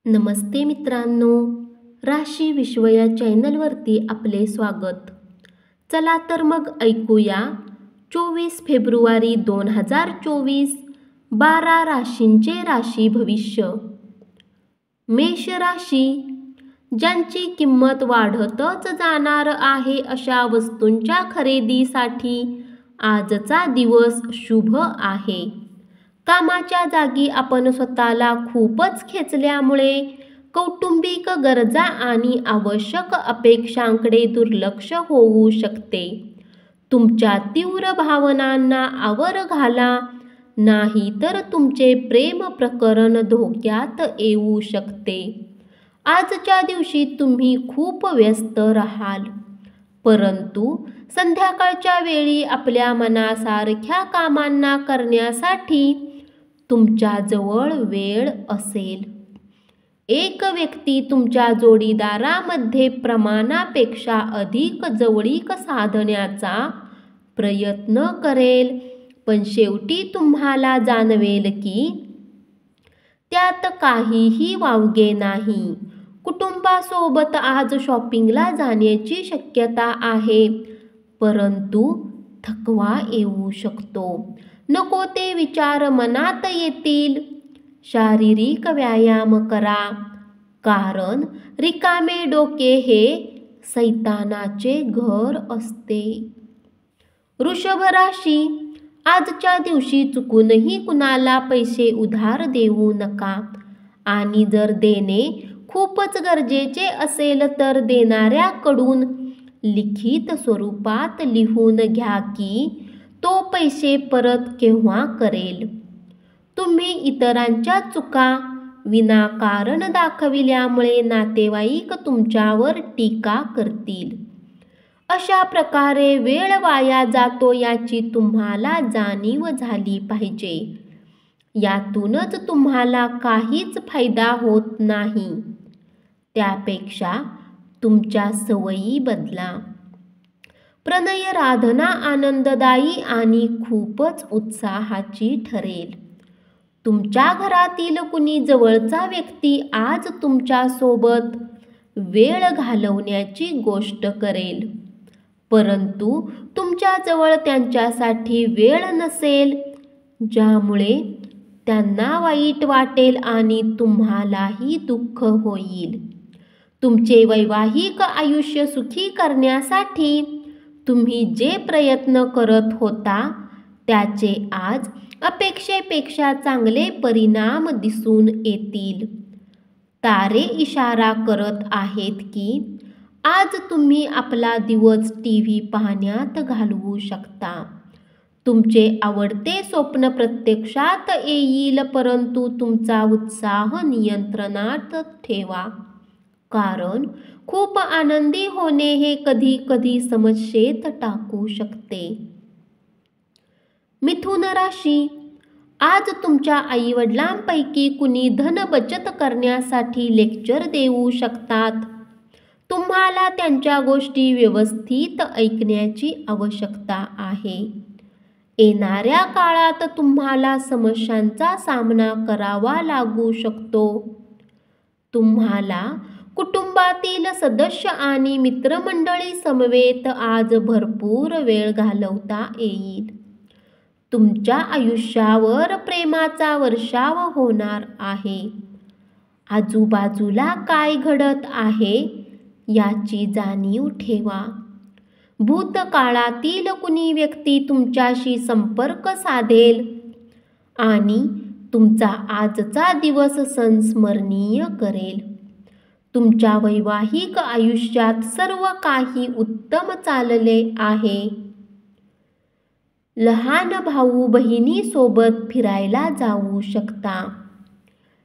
नमस्ते मित्रांनो, राशी विश्व या चॅनलवरती आपले स्वागत. चला तर मग ऐकूया 24 फेब्रुवारी 2024 12 राशींचे राशी भविष्य. मेष राशी, ज्यांची किंमत वाढतच जाणार आहे अशा वस्तूंच्या खरेदीसाठी आजचा दिवस शुभ आहे. कामाच्या जागी आपण स्वतःला खूपच खेचल्यामुळे कौटुंबिक गरजा आणि आवश्यक अपेक्षांकडे दुर्लक्ष होऊ शकते. तुमच्या तीव्र भावनांना आवर घाला, नाही तर तुमचे प्रेम प्रकरण धोक्यात येऊ शकते. आजच्या दिवशी तुम्ही खूप व्यस्त राहाल, परंतु संध्याकाळच्या वेळी आपल्या मनासारख्या कामांना करण्यासाठी तुमच्याजवळ वेळ असेल. एक व्यक्ती तुमच्या जोडीदारामध्ये प्रमाणापेक्षा अधिक जवळीक साधण्याचा प्रयत्न करेल, पण शेवटी तुम्हाला जाणवेल की त्यात काहीही वावगे नाही. कुटुंबासोबत आज शॉपिंगला जाण्याची शक्यता आहे, परंतु थकवा येऊ शकतो. नको ते विचार मनात येतील. शारीरिक व्यायाम करा, कारण रिकामे डोके हे सैतानाचे घर असते. वृषभ राशी, आजच्या दिवशी चुकूनही कुणाला पैसे उधार देऊ नका, आणि जर देणे खूपच गरजेचे असेल तर देणाऱ्याकडून लिखित स्वरूपात लिहून घ्या की तो पैसे परत केव्हा करेल. तुम्ही इतरांच्या चुका विनाकारण दाखविल्यामुळे नातेवाईक तुमच्यावर टीका करतील. अशा प्रकारे वेळ वाया जातो याची तुम्हाला जाणीव झाली पाहिजे. यातूनच तुम्हाला काहीच फायदा होत नाही. त्यापेक्षा तुमच्या सवयी बदला. प्रणय राधना आनंददायी आणि खूपच उत्साहाची ठरेल. तुमच्या घरातील कुणी जवळचा व्यक्ती आज तुमच्यासोबत वेळ घालवण्याची गोष्ट करेल, परंतु तुमच्याजवळ त्यांच्यासाठी वेळ नसेल, ज्यामुळे त्यांना वाईट वाटेल आणि तुम्हालाही दुःख होईल. तुमचे वैवाहिक आयुष्य सुखी करण्यासाठी तुम्ही जे प्रयत्न करत होता त्याचे आज अपेक्षेपेक्षा चांगले परिणाम दिसून येतील. तारे इशारा करत आहेत की आज तुम्ही आपला दिवस टीव्ही पाहण्यात घालवू शकता. तुमचे आवडते स्वप्न प्रत्यक्षात येईल, परंतु तुमचा उत्साह नियंत्रणात ठेवा, कारण खूप आनंदी होणे हे कधी कधी समस्येत टाकू शकते. मिथुन राशी, आज तुमच्या आईवडिलांपैकी कुणी धन बचत करण्यासाठी लेक्चर देऊ शकतात. तुम्हाला त्यांच्या गोष्टी व्यवस्थित ऐकण्याची आवश्यकता आहे. येणाऱ्या काळात तुम्हाला समस्यांचा सामना करावा लागू शकतो. तुम्हाला कुटुंबातील सदस्य आणि मित्रमंडळी समवेत आज भरपूर वेळ घालवता येईल. तुमच्या आयुष्यावर प्रेमाचा वर्षाव होणार आहे. आजूबाजूला काय घडत आहे याची जाणीव ठेवा. भूतकाळातील कुणी व्यक्ती तुमच्याशी संपर्क साधेल आणि तुमचा आजचा दिवस संस्मरणीय करेल. तुमच्या वैवाहिक आयुष्यात सर्व काही उत्तम चालले आहे. लहान भाऊ बहिणीसोबत फिरायला जाऊ शकता.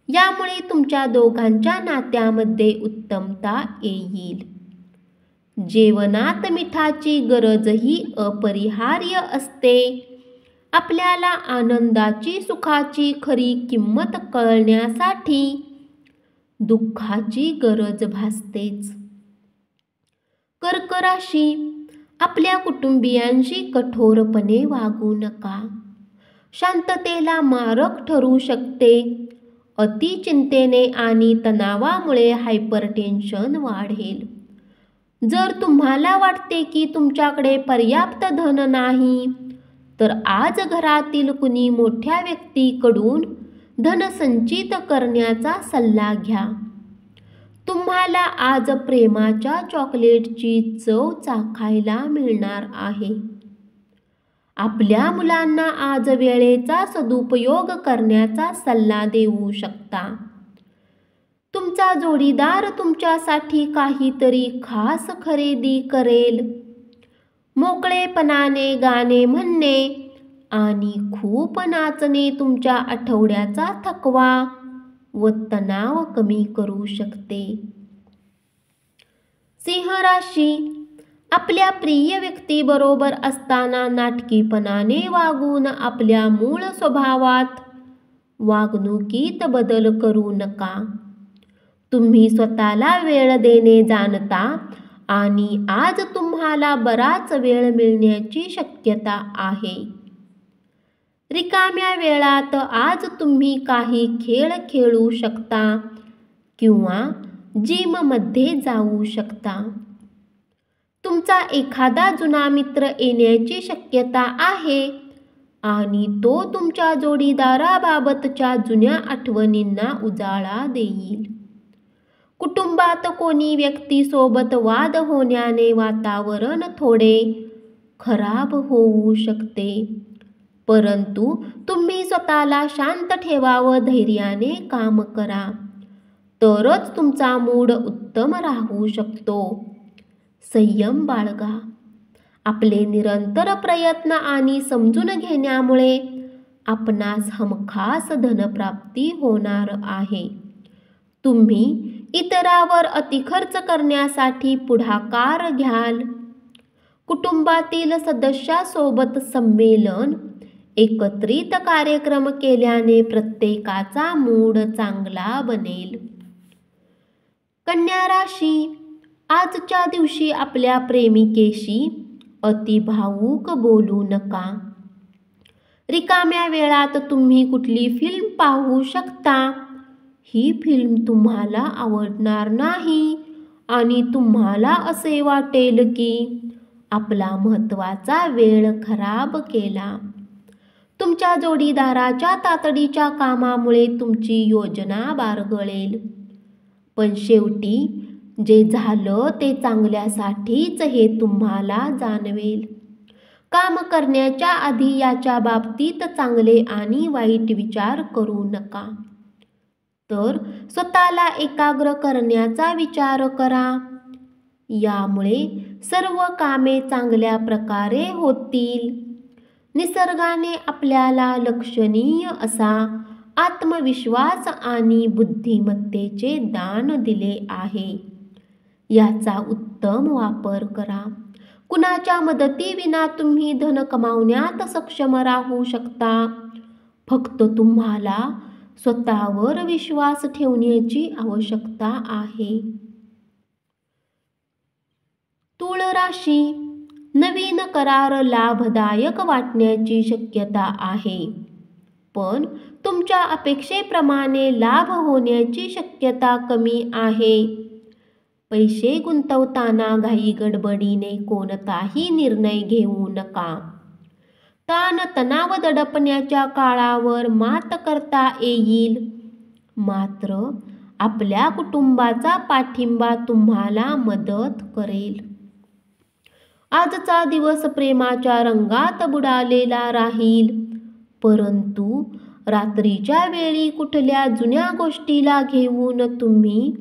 यामुळे तुमच्या दोघांच्या नात्यामध्ये उत्तमता येईल. जेवणात मिठाची गरजही अपरिहार्य असते. आपल्याला आनंदाची सुखाची खरी किंमत कळण्यासाठी दुःखाची गरज भासतेच. कर्क राशी, आपल्या कुटुंबियांशी कठोरपणे वागू नका. शांततेला मारक ठरू शकते. अतिचिंतेने आणि तणावामुळे हायपरटेन्शन वाढेल. जर तुम्हाला वाटते की तुमच्याकडे पर्याप्त धन नाही, तर आज घरातील कुणी मोठ्या व्यक्तीकडून धन संचित करण्याचा सल्ला घ्या. तुम्हाला आज प्रेमाच्या चॉकलेटची चव चाखायला मिळणार आहे. आपल्या मुलांना आज वेळेचा सदुपयोग करण्याचा सल्ला देऊ शकता. तुमचा जोडीदार तुमच्यासाठी काहीतरी खास खरेदी करेल. मोकळेपणाने गाणे म्हणणे आणि खूप नाचणे तुमच्या आठवड्याचा थकवा व तणाव कमी करू शकते. सिंह राशी, आपल्या प्रिय व्यक्तीबरोबर असताना नाटकीपणाने वागून आपल्या मूळ स्वभावात वागणुकीत बदल करू नका. तुम्ही स्वतःला वेळ देणे जाणता आणि आज तुम्हाला बराच वेळ मिळण्याची शक्यता आहे. रिकाम्या वेळात आज तुम्ही काही खेळ खेळू शकता किंवा जिममध्ये जाऊ शकता. तुमचा एखादा जुना मित्र येण्याची शक्यता आहे आणि तो तुमच्या जोडीदाराबाबतच्या जुन्या आठवणींना उजाळा देईल. कुटुंबात कोणी व्यक्तीसोबत वाद होण्याने वातावरण थोडे खराब होऊ शकते, परंतु तुम्ही स्वतःला शांत ठेवावं, धैर्याने काम करा, तरच तुमचा मूड उत्तम राहू शकतो. संयम बाळगा. आपले निरंतर प्रयत्न आणि समजून घेण्यामुळे आपणास हमखास धनप्राप्ती होणार आहे. तुम्ही इतरांवर अतिखर्च करण्यासाठी पुढाकार घ्याल. कुटुंबातील सदस्यासोबत संमेलन, एकत्रित कार्यक्रम केल्याने प्रत्येकाचा मूड चांगला बनेल. कन्या राशी, आजच्या दिवशी आपल्या प्रेमिकेशी अतिभावूक बोलू नका. रिकाम्या वेळात तुम्ही कुठली फिल्म पाहू शकता. ही फिल्म तुम्हाला आवडणार नाही आणि तुम्हाला असे वाटेल की आपला महत्त्वाचा वेळ खराब केला. तुमच्या जोडीदाराच्या तातडीच्या कामामुळे तुमची योजना बारगळेल, पण शेवटी जे झालं ते चांगल्यासाठीच हे तुम्हाला जाणवेल. काम करण्याच्या आधी याच्या बाबतीत चांगले आणि वाईट विचार करू नका, तर स्वतःला एकाग्र करण्याचा विचार करा. यामुळे सर्व कामे चांगल्या प्रकारे होतील. निसर्गाने आपल्याला लक्षणीय असा आत्मविश्वास आणि बुद्धिमत्तेचे दान दिले आहे. याचा उत्तम वापर करा. कुणाच्या मदतीविना तुम्ही धन कमावण्यात सक्षम राहू शकता. फक्त तुम्हाला स्वतःवर विश्वास ठेवण्याची आवश्यकता आहे. तुळ राशी, नवीन करार लाभदायक वाटण्याची शक्यता आहे, पण तुमच्या अपेक्षेप्रमाणे लाभ होण्याची शक्यता कमी आहे. पैसे गुंतवताना घाई गडबडीने कोणताही निर्णय घेऊ नका. ताणतणाव दडपण्याच्या काळावर मात करता येईल, मात्र आपल्या कुटुंबाचा पाठिंबा तुम्हाला मदत करेल. आजचा दिवस प्रेमाच्या रंगात बुडालेला राहील, परंतु रात्रीच्या वेळी कुठल्या जुन्या गोष्टीला घेऊन तुम्ही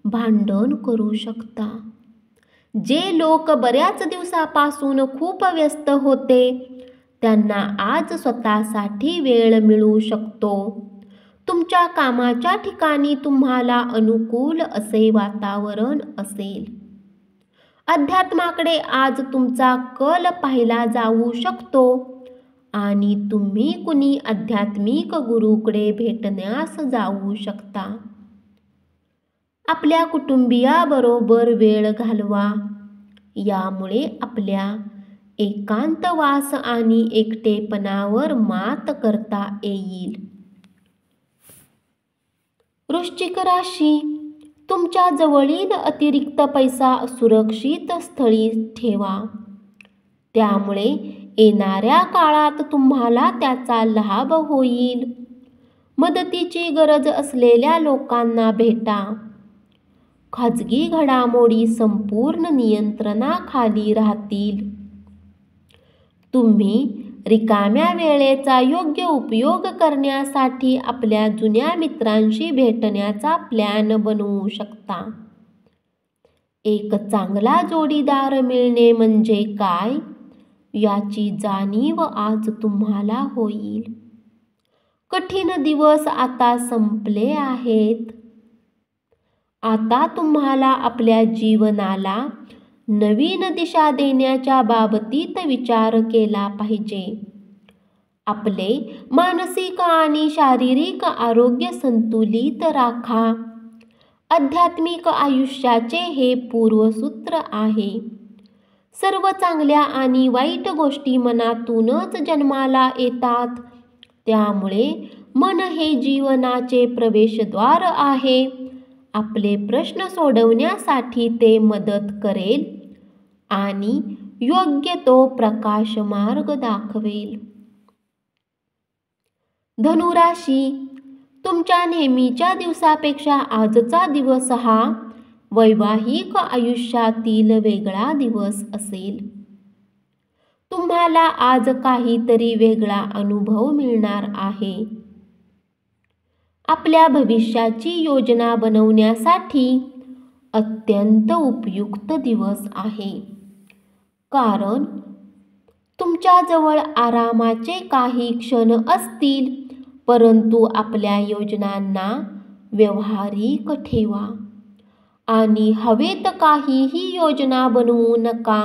भांडण करू शकता. जे लोक बऱ्याच दिवसापासून खूप व्यस्त होते, त्यांना आज स्वतःसाठी वेळ मिळू शकतो. तुमच्या कामाच्या ठिकाणी तुम्हाला अनुकूल असे वातावरण असेल. अध्यात्माकडे आज तुमचा कल पाहिला जाऊ शकतो आणि तुम्ही कुणी आध्यात्मिक गुरूकडे भेटण्यास जाऊ शकता. आपल्या कुटुंबियाबरोबर वेळ घालवा. यामुळे आपल्या एकांतवास आणि एकटेपणावर मात करता येईल. वृश्चिक राशी, तुमच्या जवळील अतिरिक्त पैसा सुरक्षित स्थळी ठेवा. त्यामुळे येणाऱ्या काळात तुम्हाला त्याचा लाभ होईल. मदतीची गरज असलेल्या लोकांना भेटा. खाजगी घडामोडी संपूर्ण नियंत्रणाखाली राहतील. तुम्ही रिकाम्या वेळेचा योग्य उपयोग करण्यासाठी आपल्या जुन्या मित्रांशी भेटण्याचा प्लॅन बनवू शकता. एक चांगला जोडीदार मिळणे म्हणजे काय याची जाणीव आज तुम्हाला होईल. कठीण दिवस आता संपले आहेत. आता तुम्हाला आपल्या जीवनाला नवीन दिशा देण्याच्या बाबतीत विचार केला पाहिजे. आपले मानसिक आणि शारीरिक आरोग्य संतुलित राखा. आध्यात्मिक आयुष्याचे हे पूर्वसूत्र आहे. सर्व चांगल्या आणि वाईट गोष्टी मनातूनच जन्माला येतात. त्यामुळे मन हे जीवनाचे प्रवेशद्वार आहे. आपले प्रश्न सोडवण्यासाठी ते मदत करेल आणि योग्य तो प्रकाश मार्ग दाखवेल. धनुराशी, तुमच्या नेहमीच्या दिवसापेक्षा आजचा दिवस हा वैवाहिक आयुष्यातील वेगळा दिवस असेल. तुम्हाला आज काहीतरी वेगळा अनुभव मिळणार आहे. आपल्या भविष्याची योजना बनवण्यासाठी अत्यंत उपयुक्त दिवस आहे. कारण तुमच्याजवळ आरामाचे काही क्षण असतील, परंतु आपल्या योजनांना व्यावहारिक ठेवा आणि हवेत काहीही योजना बनवू नका.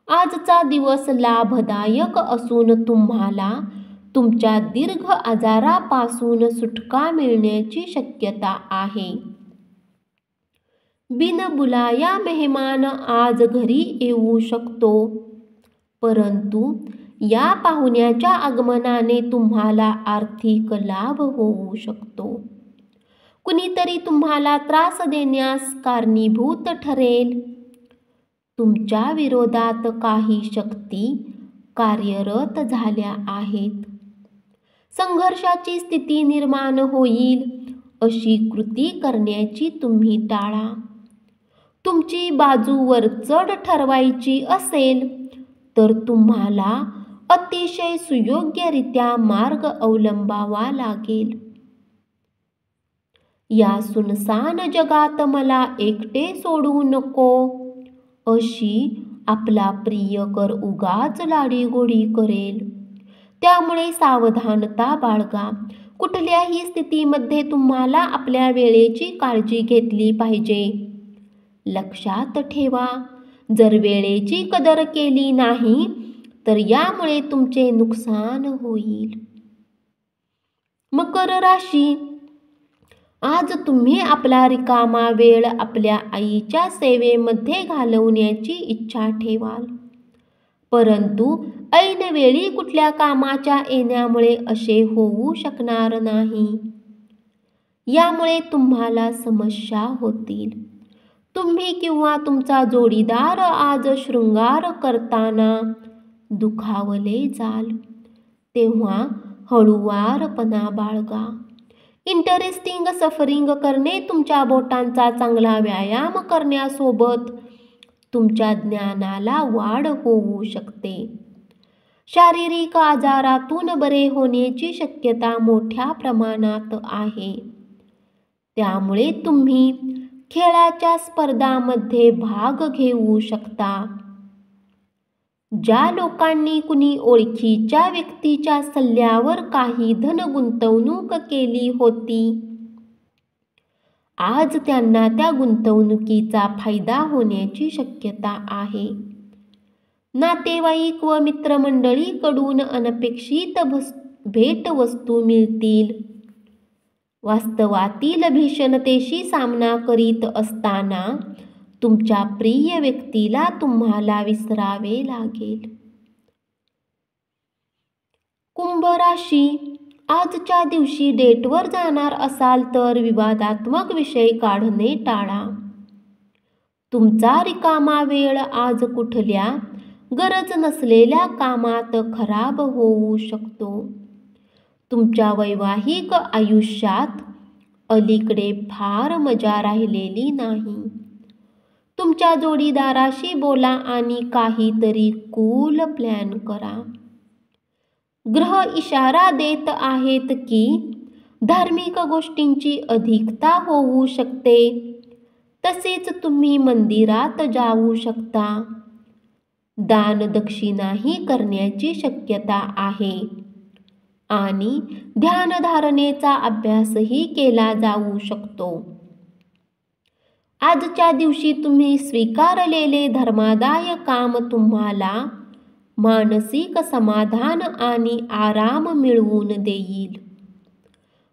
आजचा दिवस लाभदायक असून तुम्हाला तुमच्या दीर्घ आजारापासून सुटका मिळण्याची शक्यता आहे. बिनबुलाया मेहमान आज घरी येऊ शकतो, परंतु या पाहुण्याच्या आगमनाने तुम्हाला आर्थिक लाभ होऊ शकतो. कुणीतरी तुम्हाला त्रास देण्यास कारणीभूत ठरेल. तुमच्या विरोधात काही शक्ती कार्यरत झाल्या आहेत. संघर्षाची स्थिती निर्माण होईल. अशी कृती करण्याची तुम्ही टाळा. तुमची बाजू वरचढ ठरवायची असेल तर तुम्हाला अतिशय सुयोग्यरित्या मार्ग अवलंबावा लागेल. या सुनसान जगात मला एकटे सोडू नको अशी आपला प्रियकर उगाच लाडीगोडी करेल. त्यामुळे सावधानता बाळगा. कुठल्याही स्थितीमध्ये तुम्हाला आपल्या वेळेची काळजी घेतली पाहिजे. लक्षात ठेवा, जर वेळेची कदर केली नाही तर यामुळे तुमचे नुकसान होईल. मकर राशी, आज तुम्ही आपला रिकामा वेळ आपल्या आईच्या सेवेमध्ये घालवण्याची इच्छा ठेवाल, परंतु ऐनवेळी कुठल्या कामाच्या येण्यामुळे असे होऊ शकणार नाही. यामुळे तुम्हाला समस्या होतील. तुम्ही किंवा तुमचा जोडीदार आज शृंगार करताना दुखावले जाल, तेव्हा हळूवारपणा बाळगा. इंटरेस्टिंग सफरिंग करणे तुमच्या बोटांचा चांगला व्यायाम करण्यासोबत तुमच्या ज्ञानाला वाढ होऊ शकते. शारीरिक आजारातून बरे होण्याची शक्यता मोठ्या प्रमाणात आहे. त्यामुळे तुम्ही खेळाच्या स्पर्धांमध्ये भाग घेऊ शकता. ज्या लोकांनी कुणी ओळखीच्या व्यक्तीच्या सल्ल्यावर काही धन गुंतवणूक केली होती, आज त्यांना त्या गुंतवणुकीचा फायदा होण्याची शक्यता आहे. नातेवाईक व मित्रमंडळीकडून अनपेक्षित भेटवस्तू मिळतील. वास्तवातील भीषणतेशी सामना करीत असताना तुमच्या प्रिय व्यक्तीला तुम्हाला विसरावे लागेल. कुंभ राशी, आजच्या दिवशी डेटवर जाणार असाल तर विवादात्मक विषय काढणे टाळा. तुमचा रिकामा वेळ आज कुठल्या गरज नसलेल्या कामात खराब होऊ शकतो. तुमच्या वैवाहिक आयुष्यात अलीकडे फार मजा राहिलेली नाही. तुमच्या जोडीदाराशी बोला आणि काहीतरी कूल प्लॅन करा. ग्रह इशारा देत आहेत की धार्मिक गोष्टींची अधिकता होऊ शकते. तसेच तुम्ही मंदिरात जाऊ शकता. दानदक्षिणाही करण्याची शक्यता आहे आणि ध्यानधारणेचा अभ्यासही केला जाऊ शकतो. आजच्या दिवशी तुम्ही स्वीकारलेले धर्मादाय काम तुम्हाला मानसिक समाधान आणि आराम मिळवून देईल.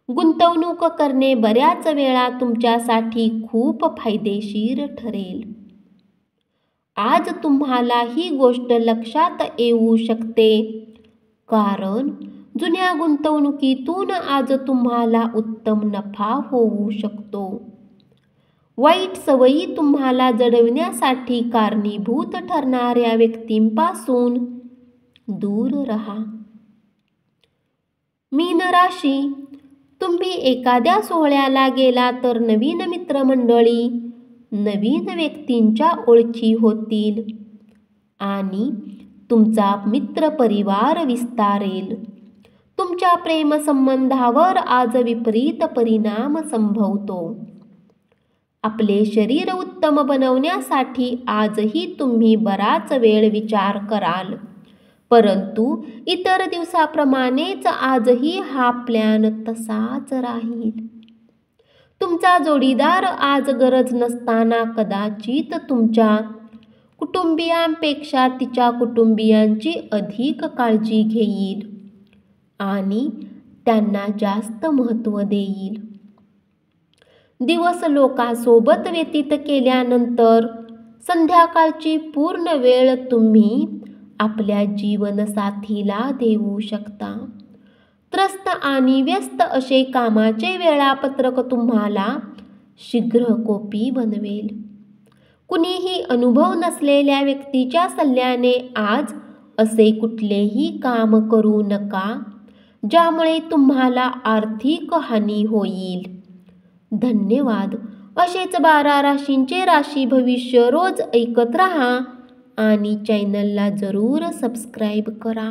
गुंतवणूक करणे बऱ्याच वेळा तुमच्यासाठी खूप फायदेशीर ठरेल. आज तुम्हाला ही गोष्ट लक्षात येऊ शकते कारण जुन्या गुंतवणुकीतून आज तुम्हाला उत्तम नफा होऊ शकतो. वाईट सवयी तुम्हाला जडविण्यासाठी कारणीभूत ठरणाऱ्या व्यक्तींपासून दूर राहा. मीन राशी, तुम्ही एखाद्या सोहळ्याला गेला तर नवीन मित्रमंडळी, नवीन व्यक्तींच्या ओळखी होतील आणि तुमचा मित्रपरिवार विस्तारेल. तुमच्या प्रेमसंबंधावर आज विपरीत परिणाम संभवतो. आपले शरीर उत्तम बनवण्यासाठी आजही तुम्ही बराच वेळ विचार कराल, परंतु इतर दिवसाप्रमाणेच आजही हा प्लॅन तसाच राहील. तुमचा जोडीदार आज गरज नसताना कदाचित तुमच्या कुटुंबियांपेक्षा तिच्या कुटुंबियांची अधिक काळजी घेईल आणि त्यांना जास्त महत्त्व देईल. दिवस लोकांसोबत व्यतीत केल्यानंतर संध्याकाळची पूर्ण वेळ तुम्ही आपल्या जीवनसाथीला देऊ शकता. त्रस्त आणि व्यस्त असे कामाचे वेळापत्रक तुम्हाला शीघ्रकोपी बनवेल. कुणीही अनुभव नसलेल्या व्यक्तीच्या सल्ल्याने आज असे कुठलेही काम करू नका ज्यामुळे तुम्हाला आर्थिक हानी होईल. धन्यवाद. असेच 12 राशींचे राशी भविष्य रोज ऐकत रहा आणि चॅनलला जरूर सबस्क्राईब करा.